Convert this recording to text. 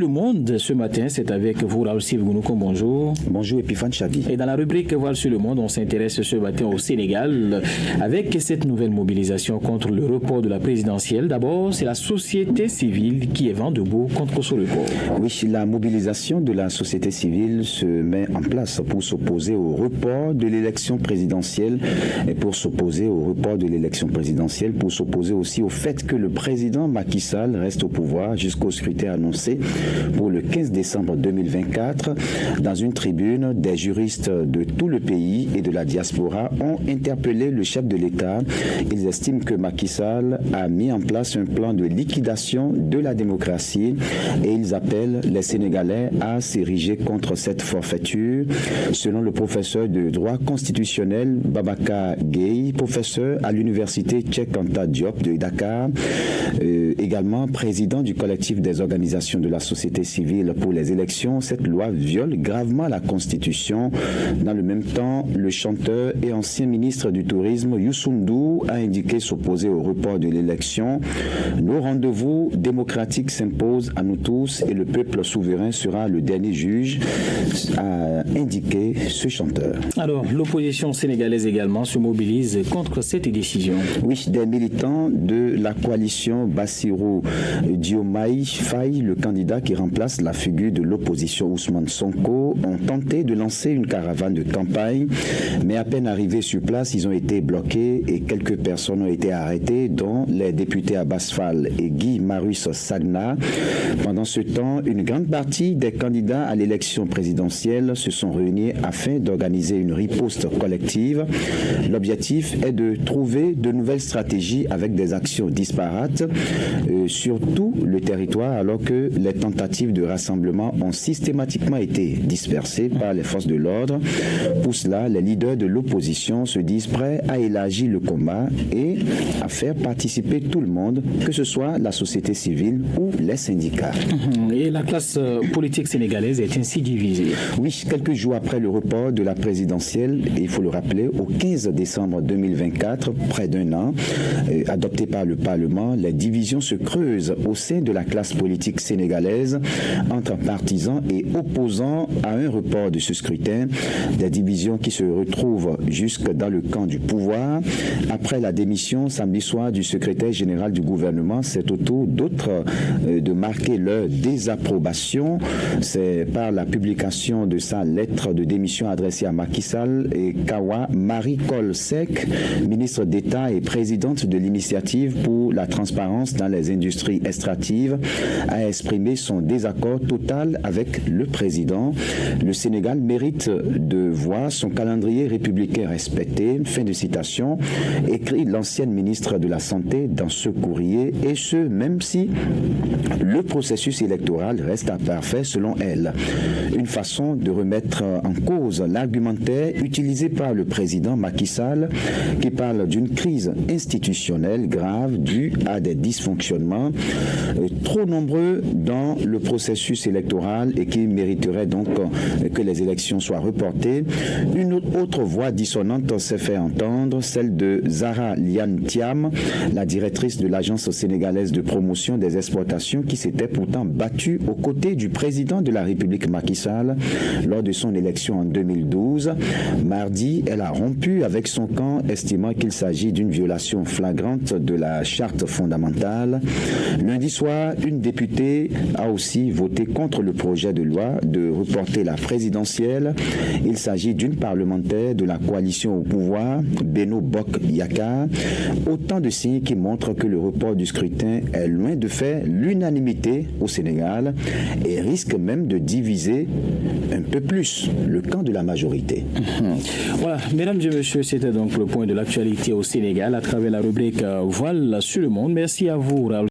le monde, ce matin, c'est avec vous, Raoul Sivgounouko, bonjour. Bonjour, Epiphane Chabi. Et dans la rubrique Voile sur le monde, on s'intéresse ce matin au Sénégal avec cette nouvelle mobilisation contre le report de la présidentielle. D'abord, c'est la société civile qui est vent debout contre ce report. Oui, la mobilisation de la société civile se met en place pour s'opposer au report de l'élection présidentielle et pour s'opposer au report de l'élection présidentielle, pour s'opposer aussi au fait que le président Macky Sall reste au pouvoir jusqu'au scrutin annoncé pour le 15 décembre 2024. Dans une tribune, des juristes de tout le pays et de la diaspora ont interpellé le chef de l'État. Ils estiment que Macky Sall a mis en place un plan de liquidation de la démocratie et ils appellent les Sénégalais à s'ériger contre cette forfaiture. Selon le professeur de droit constitutionnel Babacar Gueye, professeur à l'université Cheikh Anta Diop de Dakar, également président du collectif des organisations de la société civile pour les élections, cette loi viole gravement la Constitution. Dans le même temps, le chanteur et ancien ministre du Tourisme Youssou N'Dour a indiqué s'opposer au report de l'élection. Nos rendez-vous démocratiques s'imposent à nous tous et le peuple souverain sera le dernier juge, a indiqué ce chanteur. Alors, l'opposition sénégalaise également se mobilise contre cette décision. Oui, des militants de la coalition Bassirou Diomaye Faye, le candidat qui remplace la figure de l'opposition Ousmane Sonko, ont tenté de lancer une caravane de campagne, mais à peine arrivés sur place, ils ont été bloqués et quelques personnes ont été arrêtées, dont les députés Abbas Fall et Guy Marius Sagna. Pendant ce temps, une grande partie des candidats à l'élection présidentielle se sont réunis afin d'organiser une riposte collective. L'objectif est de trouver de nouvelles stratégies avec des actions disparates sur tout le territoire, alors que les tentatives de rassemblement ont systématiquement été dispersées par les forces de l'ordre. Pour cela, les leaders de l'opposition se disent prêts à élargir le combat et à faire participer tout le monde, que ce soit la société civile ou les syndicats. Et la classe politique sénégalaise est ainsi divisée. Oui, quelques jours après le report de la présidentielle, et il faut le rappeler, au 15 décembre 2024, près d'un an, adopté par le Parlement, les divisions se creusent au sein de la classe politique sénégalaise entre partisans et opposants à un report de ce scrutin. Des divisions qui se retrouvent jusque dans le camp du pouvoir. Après la démission samedi soir du secrétaire général du gouvernement, c'est au tour d'autres de marquer leur désapprobation. C'est par la publication de sa lettre de démission adressée à Macky Sall et Kawa Marie-Coll Seck, ministre d'État et présidente de l'initiative pour la transparence dans les industries extractives, a exprimé son désaccord total avec le président. Le Sénégal mérite de voir son calendrier républicain respecté. Fin de citation, écrit l'ancienne ministre de la Santé dans ce courrier, et ce, même si le processus électoral reste imparfait selon elle. Une façon de remettre en cause l'argumentaire utilisé par le président Macky Sall, qui parle d'une crise institutionnelle grave due à des dysfonctionnements trop nombreux dans le processus électoral et qui mériterait donc que les élections soient reportées. Une autre voix dissonante s'est fait entendre, celle de Zahra Liane Thiam, la directrice de l'Agence sénégalaise de promotion des exportations, qui s'était pourtant battue aux côtés du président de la République Macky Sall lors de son élection en 2012. Mardi, elle a rompu avec son camp, estimant qu'il s'agit d'une violation flagrante de la charte fondamentale. Lundi soir, une députée a aussi voté contre le projet de loi de reporter la présidentielle. Il s'agit d'une parlementaire de la coalition au pouvoir, Beno Bok Yaka. Autant de signes qui montrent que le report du scrutin est loin de faire l'unanimité au Sénégal et risque même de diviser un peu plus le camp de la majorité. Voilà, mesdames et messieurs, c'était donc le point de l'actualité au Sénégal à travers la rubrique Voile sur le monde. Merci à vous, Raoul.